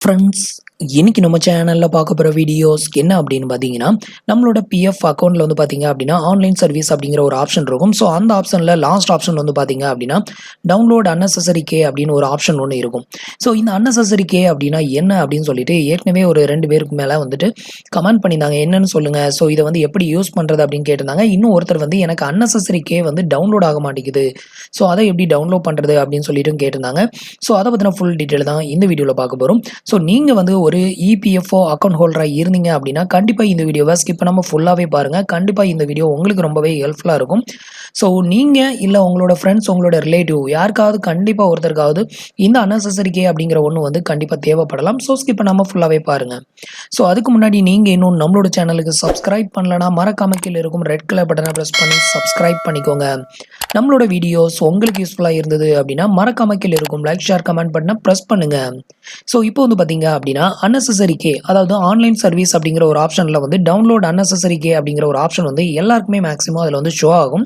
Friends, இன்னைக்கு நம்ம சேனலில் பார்க்க போகிற வீடியோஸ் என்ன அப்படின்னு பார்த்தீங்கன்னா, நம்மளோட பிஎஃப் அக்கௌண்ட்டில் வந்து பார்த்தீங்க அப்படின்னா ஆன்லைன் சர்வீஸ் அப்படிங்கிற ஒரு ஆப்ஷன் இருக்கும். ஸோ அந்த ஆப்ஷனில் லாஸ்ட் ஆப்ஷன் வந்து பார்த்தீங்க அப்படின்னா டவுன்லோட் unnecessary-k அப்படின்னு ஒரு ஆப்ஷன் ஒன்று இருக்கும். ஸோ இந்த unnecessary-k அப்படின்னா என்ன அப்படின்னு சொல்லிட்டு ஏற்கனவே ஒரு 2 பேருக்கு மேலே வந்துட்டு கமெண்ட் பண்ணியிருந்தாங்க. என்னன்னு சொல்லுங்கள், ஸோ இதை வந்து எப்படி யூஸ் பண்ணுறது அப்படின்னு கேட்டிருந்தாங்க. இன்னும் ஒருத்தர் வந்து எனக்கு unnecessary-k வந்து டவுன்லோட் ஆக மாட்டேங்குது, ஸோ அதை எப்படி டவுன்லோட் பண்ணுறது அப்படின்னு சொல்லிட்டு கேட்டிருந்தாங்க. ஸோ அதை பற்றின ஃபுல் டீட்டெயில் தான் இந்த வீடியோவில் பார்க்க போகிறோம். ஸோ நீங்கள் வந்து ஒரு EPFO அக்கௌண்ட் ஹோல்டராக இருந்தீங்க அப்படின்னா கண்டிப்பாக இந்த வீடியோவை ஸ்கிப் பண்ணாமல் ஃபுல்லாகவே பாருங்கள். கண்டிப்பாக இந்த வீடியோ உங்களுக்கு ரொம்பவே ஹெல்ப்ஃபுல்லாக இருக்கும். ஸோ நீங்கள் இல்லை உங்களோட ஃப்ரெண்ட்ஸ், உங்களோட ரிலேட்டிவ் யாருக்காவது கண்டிப்பாக ஒருத்தருக்காவது இந்த unnecessary-k அப்படிங்கிற ஒன்று வந்து கண்டிப்பாக தேவைப்படலாம். ஸோ ஸ்கிப் பண்ணாமல் ஃபுல்லாகவே பாருங்கள். ஸோ அதுக்கு முன்னாடி நீங்கள் இன்னும் நம்மளோட சேனலுக்கு சப்ஸ்கிரைப் பண்ணலன்னா மறக்காம கீழே இருக்கும் ரெட் கலர் பட்டனை ப்ரெஸ் பண்ணி சப்ஸ்கிரைப் பண்ணிக்கோங்க. நம்மளோட வீடியோஸ் உங்களுக்கு யூஸ்ஃபுல்லாக இருந்தது அப்படின்னா மறக்காம கீழே இருக்கும் லைக், ஷேர், கமெண்ட் பட்டனை ப்ரெஸ் பண்ணுங்க. ஸோ இப்போ வந்து பார்த்தீங்க அப்படின்னா unnecessary-k, அதாவது ஆன்லைன் சர்வீஸ் அப்படிங்கிற ஒரு ஆப்ஷனில் வந்து டவுன்லோட் unnecessary-k அப்படிங்கிற ஒரு ஆப்ஷன் வந்து எல்லாருக்குமே மேக்ஸிமம் அதில் வந்து ஷோ ஆகும்.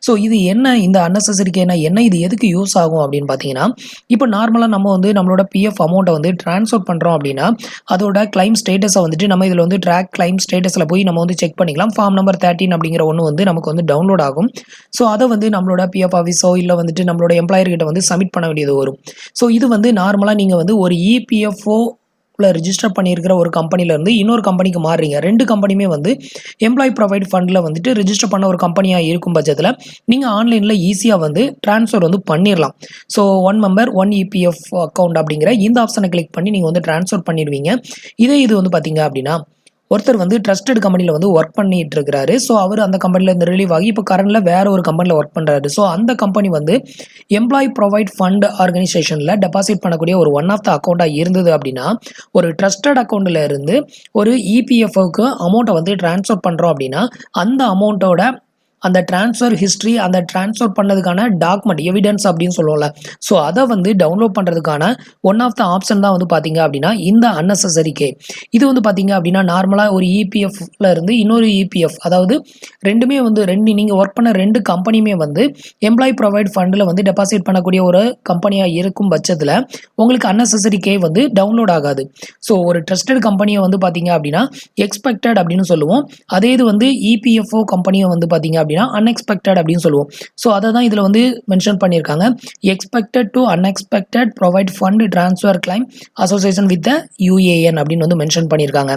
ஸோ இது என்ன, இந்த unnecessary-kனா என்ன, இது எதுக்கு யூஸ் ஆகும் அப்படின்னு பார்த்தீங்கன்னா, இப்போ நார்மலாக நம்ம வந்து நம்மளோட பிஎஃப் அமௌண்ட்டை வந்து ட்ரான்ஸ்ஃபர் பண்ணுறோம் அப்படின்னா அதோட கிளைம் ஸ்டேட்டஸை வந்துட்டு நம்ம இதில் வந்து ட்ராக் கிளைம் ஸ்டேட்டஸில் போய் நம்ம வந்து செக் பண்ணிக்கலாம். ஃபார்ம் நம்பர் 13 அப்படிங்கிற ஒன்று வந்து நமக்கு வந்து டவுன்லோட் ஆகும். ஸோ அதை வந்து நம்மளோட பிஎஃப் ஆஃபீஸோ இல்லை வந்துட்டு நம்மளோட எம்ப்ளாயர்கிட்ட வந்து சப்மிட் பண்ண வேண்டியது வரும். ஸோ இது வந்து நார்மலாக நீங்கள் வந்து ஒரு EPFO ரிஜிஸ்டர் பண்ணியிருக்கிற ஒரு கம்பெனிலேருந்து இன்னொரு கம்பெனிக்கு மாறுறீங்க. 2 கம்பெனியுமே வந்து எம்ப்ளாயி ப்ரொவைட் ஃபண்டில் வந்துட்டு ரிஜிஸ்டர் பண்ண ஒரு கம்பெனியாக இருக்கும் பட்சத்தில் நீங்கள் ஆன்லைனில் ஈஸியாக வந்து ட்ரான்ஸ்ஃபர் வந்து பண்ணிடலாம். ஸோ 1 மெம்பர் 1 EPFO அக்கௌண்ட் அப்படிங்கிற இந்த ஆப்ஷனை கிளிக் பண்ணி நீங்கள் வந்து ட்ரான்ஸ்ஃபர் பண்ணிடுவீங்க. இது வந்து பார்த்தீங்க அப்படின்னா ஒருத்தர் வந்து ட்ரஸ்டட் கம்பெனியில் வந்து ஒர்க் பண்ணிட்டு இருக்கிறாரு. ஸோ அவர் அந்த கம்பெனியில் இருந்து ரிலீவ் ஆகி இப்போ கரண்டில் வேற ஒரு கம்பெனியில் ஒர்க் பண்ணுறாரு. ஸோ அந்த கம்பெனி வந்து எம்ப்ளாயி ப்ரொவைட் ஃபண்ட் ஆர்கனைசேஷனில் டெபாசிட் பண்ணக்கூடிய ஒரு ஒன் ஆஃப் த அக்கௌண்ட்டாக இருந்தது அப்படின்னா ஒரு ட்ரஸ்டட் அக்கௌண்ட்டில் இருந்து ஒரு EPFOக்கு அமௌண்ட்டை வந்து ட்ரான்ஸ்ஃபர் பண்ணுறோம் அப்படின்னா அந்த அமௌண்ட்டோட அந்த ட்ரான்ஸ்ஃபர் ஹிஸ்ட்ரி, அந்த ட்ரான்ஸ்ஃபர் பண்ணதுக்கான டாக்குமெண்ட் எவிடன்ஸ் அப்படின்னு சொல்லுவோம்ல, ஸோ அதை வந்து டவுன்லோட் பண்ணுறதுக்கான ஒன் ஆஃப் த ஆப்ஷன் தான் வந்து பார்த்தீங்க அப்படின்னா இந்த unnecessary-k. இது வந்து பார்த்தீங்க அப்படின்னா நார்மலாக ஒரு EPFல இருந்து இன்னொரு EPF, அதாவது ரெண்டுமே வந்து நீங்கள் ஒர்க் பண்ண 2 கம்பெனியுமே வந்து எம்ப்ளாயி ப்ரொவைட் ஃபண்டில் வந்து டெபாசிட் பண்ணக்கூடிய ஒரு கம்பெனியாக இருக்கும் பட்சத்தில் உங்களுக்கு unnecessary-k வந்து டவுன்லோட் ஆகாது. ஸோ ஒரு ட்ரஸ்டட் கம்பெனியை வந்து பார்த்தீங்க அப்படின்னா எக்ஸ்பெக்டட் அப்படின்னு சொல்லுவோம். அதே இது வந்து EPFO கம்பெனியை வந்து பார்த்தீங்க அப்படின்னா அன்எக்ஸ்பெக்டட் அப்படின்னு சொல்லுவோம். ஸோ அதை தான் இதில் வந்து மென்ஷன் பண்ணியிருக்காங்க. Expected to unexpected provide fund transfer claim association with UAN அப்படின்னு வந்து மென்ஷன் பண்ணியிருக்காங்க.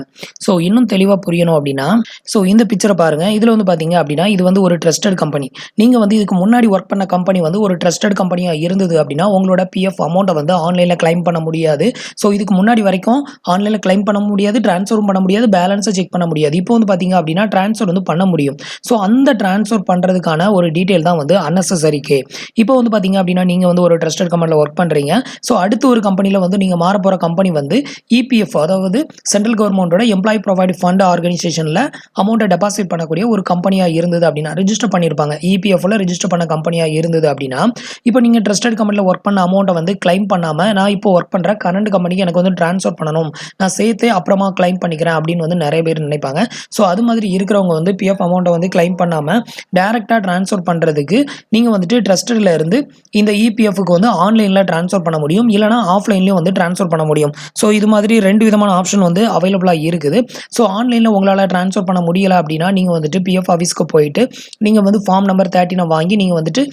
ஸோ இன்னும் தெளிவாக புரியணும் அப்படின்னா ஸோ இந்த பிக்சரை பாருங்கள். இதில் வந்து பார்த்தீங்க அப்படின்னா இது வந்து ஒரு ட்ரஸ்டட் கம்பெனி. நீங்கள் வந்து இதுக்கு முன்னாடி ஒர்க் பண்ண கம்பெனி வந்து ஒரு ட்ரஸ்டட் கம்பெனியாக இருந்தது அப்படின்னா உங்களோட பிஎஃப் அமௌண்ட்டை வந்து ஆன்லைனில் கிளைம் பண்ண முடியாது. ஸோ இதுக்கு முன்னாடி வரைக்கும் ஆன்லைனில் கிளைம் பண்ண முடியாது, ட்ரான்ஸ்ஃபரும் பண்ண முடியாது, பேலன்ஸை செக் பண்ண முடியாது. இப்போ வந்து பார்த்தீங்க அப்படின்னா ட்ரான்ஸ்ஃபர் வந்து பண்ண முடியும். ஸோ அந்த ட்ரான்ஸ்ஃபர் பண்ணுறதுக்கான ஒரு டீட்டெயில் தான் வந்து unnecessary-k. இப்போ வந்து பார்த்தீங்க அப்படின்னா நீங்கள் வந்து ஒரு ட்ரஸ்டட் கம்பெனியில் ஒர்க் பண்ணுறீங்க. ஸோ அடுத்து ஒரு கம்பெனியில் வந்து நீங்கள் மாற போகிற கம்பெனி வந்து EPFO, அதாவது சென்ட்ரல் கவர்மெண்ட்டோட எம்ப்ளாயி ப்ரொவைட் ஃபண்ட் ஆர்கனைசேஷனில் அமௌண்ட்டை டெபாசிட் பண்ணக்கூடிய ஒரு கம்பெனியாக இருந்தது அப்படின்னா ரிஜிஸ்டர் பண்ணியிருப்பாங்க. EPFOவில் ரிஜிஸ்டர் பண்ண கம்பெனியாக இருந்தது அப்படின்னா இப்போ நீங்கள் ட்ரஸ்டட் கம்பெனியில் ஒர்க் பண்ண அமௌண்ட்டை வந்து கிளைம் பண்ணாமல் நான் இப்போ ஒர்க் பண்ணுற கரண்ட் கம்பெனிக்கு எனக்கு வந்து ட்ரான்ஸ்ஃபர் பண்ணணும், நான் சேர்த்து அப்புறமா கிளைம் பண்ணிக்கிறேன் அப்படின்னு வந்து நிறைய பேர் நினைப்பாங்க. ஸோ அது மாதிரி இருக்கிறவங்க வந்து பிஎஃப் அமௌண்ட்டை வந்து கிளைம் பண்ணாமல் டைரெக்டாக ட்ரான்ஸ்ஃபர் பண்ணுறதுக்கு நீங்கள் வந்துட்டு ட்ரஸ்டடில் இருந்து இந்த EPFக்கு வந்து ஆன்லைனில் ட்ரான்ஸ்ஃபர் பண்ண முடியும், இல்லைனா ஆஃப்லைன்லேயும் வந்து ட்ரான்ஸ்ஃபர் பண்ண முடியும். ஸோ இது மாதிரி 2 விதமான ஆப்ஷன் வந்து அவைலபிளாக இருக்குது. ஸோ ஆன்லைனில் உங்களால் ட்ரான்ஸ்ஃபர் பண்ண முடியலை அப்படின்னா நீங்கள் வந்துட்டு பிஎஃப் ஆஃபீஸ்க்கு போயிட்டு நீங்கள் வந்து ஃபார்ம் நம்பர் 13 வாங்கி நீங்கள் வந்துட்டு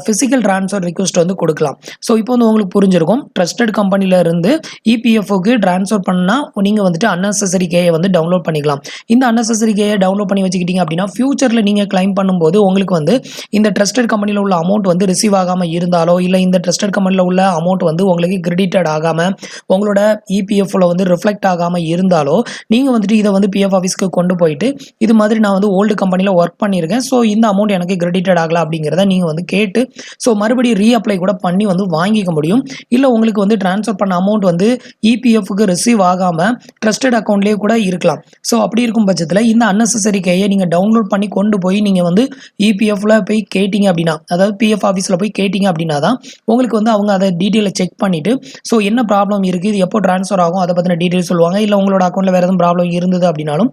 ஃபிசிக்கல் ட்ரான்ஸ்ஃபர் ரிக்வெஸ்ட் வந்து கொடுக்கலாம். ஸோ இப்போ வந்து உங்களுக்கு புரிஞ்சிருக்கும், ட்ரஸ்டட் கம்பெனியில் இருந்து EPFக்கு ட்ரான்ஸ்ஃபர் பண்ணால் நீங்கள் வந்துட்டு unnecessary-k வந்து டவுன்லோட் பண்ணிக்கலாம். இந்த unnecessary-k டவுன்லோட் பண்ணி வச்சுக்கிட்டீங்க அப்படின்னா ஃபியூச்சரில் நீங்கள் கிளைம் பண்ணும்போது உங்களுக்கு வந்து இந்த ட்ரஸ்டட் கம்பெனியில் உள்ள அமௌண்ட் வந்து ரிசீவ் ஆகாமல் இருந்தாலோ இல்லை இந்த ட்ரஸ்டட் கம்பெனியில் உள்ள அமௌண்ட் வந்து உங்களுக்கு கிரெடிட்டட் ஆகாமல் உங்களோட EPFல வந்து ரிஃப்ளெக்ட் ஆகாமல் இருந்தாலோ நீங்கள் வந்துட்டு இதை வந்து பிஎஃப் ஆஃபீஸ்க்கு கொண்டு போயிட்டு இது மாதிரி நான் வந்து ஓல்டு கம்பெனியில் ஒர்க் பண்ணியிருக்கேன், ஸோ இந்த அமௌண்ட் எனக்கு கிரெடிட்டட் ஆகலை அப்படிங்கிறத நீங்கள் வந்து கேட்டு ஸோ மறுபடியும் ரீஅப்ளை கூட பண்ணி வந்து வாங்கிக்க முடியும். இல்லை உங்களுக்கு வந்து ட்ரான்ஸ்ஃபர் பண்ண அமௌண்ட் வந்து EPFக்கு ரிசீவ் ஆகாமல் ட்ரஸ்டட் அக்கௌண்ட்லேயே கூட இருக்கலாம். ஸோ அப்படி இருக்கும் பட்சத்தில் இந்த unnecessary-k நீங்கள் டவுன்லோட் பண்ணி கொண்டு போய் நீங்கள் வந்து வந்து இபிஎஃப்ல போய் கேட்டிங்க அப்படின்னா, அதாவது பிஎஃப் ஆஃபீஸில் போய் கேட்டிங்க அப்படின்னா தான் உங்களுக்கு வந்து அவங்க அதை டீட்டெயிலை செக் பண்ணிவிட்டு ஸோ என்ன ப்ராப்ளம் இருக்குது, இது எப்போ ட்ரான்ஸ்ஃபர் ஆகும் அதை பற்றின டீட்டெயில் சொல்லுவாங்க. இல்லை உங்களோட அக்கௌண்ட்டில் வேறு எதுவும் ப்ராப்ளம் இருந்தது அப்படின்னாலும்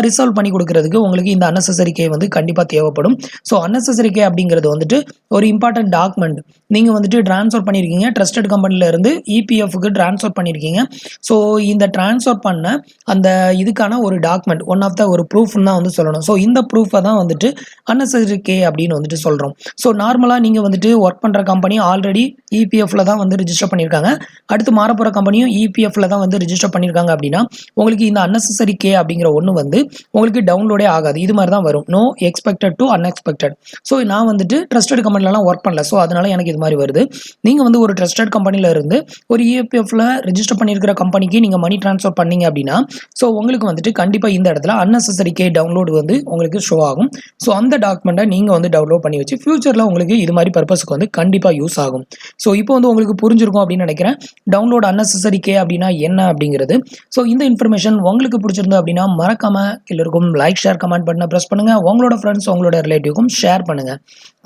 ரிசால்வ் பண்ணி கொடுக்குறதுக்கு உங்களுக்கு இந்த அன்னெசரி கே வந்து கண்டிப்பாக தேவைப்படும். ஸோ அன்னெசரி கே அப்படிங்கிறது வந்துட்டு ஒரு இம்பார்ட்டன்ட் டாக்குமெண்ட். நீங்கள் வந்துட்டு ட்ரான்ஸ்ஃபர் பண்ணியிருக்கீங்க, ட்ரஸ்டட் கம்பெனிலேருந்து இபிஎஃப்க்கு ட்ரான்ஸ்ஃபர் பண்ணியிருக்கீங்க. ஸோ இந்த ட்ரான்ஸ்ஃபர் பண்ண அந்த இதுக்கான ஒரு டாக்குமெண்ட், ஒன் ஆஃப் த ஒரு ப்ரூஃப்னு தான் வந்து சொல்லணும். ஸோ இந்த ப்ரூஃபை தான் வந்துட்டு அன்னெசரி கே அப்படின்னு வந்துட்டு சொல்கிறோம். ஸோ நார்மலாக நீங்கள் வந்துட்டு ஒர்க் பண்ணுற கம்பெனி ஆல்ரெடி இபிஎஃப்ல தான் வந்து ரிஜிஸ்டர் பண்ணியிருக்காங்க, அடுத்து மாறப்போகிற கம்பெனியும் இபிஎஃப்ல தான் வந்து ரிஜிஸ்டர் பண்ணியிருக்காங்க அப்படின்னா உங்களுக்கு இந்த அன்னெசரி கே அப்படிங்கிற ஒன்று வந்து உங்களுக்கு டவுன்லோடே ஆகாது. இது மாதிரி தான் வரும், no expected to unexpected. So நான் வந்துட்டு ட்ரஸ்டட் கம்பெனிலலாம் ஒர்க் பண்ணல, ஸோ அதனால எனக்கு இது மாதிரி வருது. நீங்கள் வந்து ஒரு ட்ரஸ்டட் கம்பெனியில் இருந்து ஒரு இபிஎஃப்ல ரிஜிஸ்டர் பண்ணியிருக்கிற கம்பெனிக்கு நீங்கள் மணி ட்ரான்ஸ்ஃபர் பண்ணீங்க அப்படின்னா ஸோ உங்களுக்கு வந்துட்டு கண்டிப்பாக இந்த இடத்துல அன்னெசரி கே டவுன்லோடு வந்து உங்களுக்கு ஷோ ஆகும். ஸோ அந்த டாக்குமெண்ட்டை நீங்கள் வந்து டவுன்லோட் பண்ணி வச்சு ஃபியூச்சரில் உங்களுக்கு இது மாதிரி பர்பஸ்க்கு வந்து கண்டிப்பாக யூஸ் ஆகும். ஸோ இப்போ வந்து உங்களுக்கு புரிஞ்சிருக்கும் அப்படின்னு நினைக்கிறேன் டவுன்லோட் அன்னெசரி கே அப்படின்னா என்ன அப்படிங்கிறது. ஸோ இந்த இன்ஃபர்மேஷன் உங்களுக்கு பிடிச்சிருந்து அப்படின்னா மறக்காம கீழ இருக்கும் லைக் ஷேர் கமெண்ட் பட்டனை ப்ரெஸ் பண்ணுங்க, உங்களோட ஃப்ரெண்ட்ஸ் உங்களோட ரிலேட்டிவ்க்கும் ஷேர் பண்ணுங்க.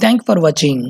தேங்க்ஸ் ஃபார் வாட்சிங்.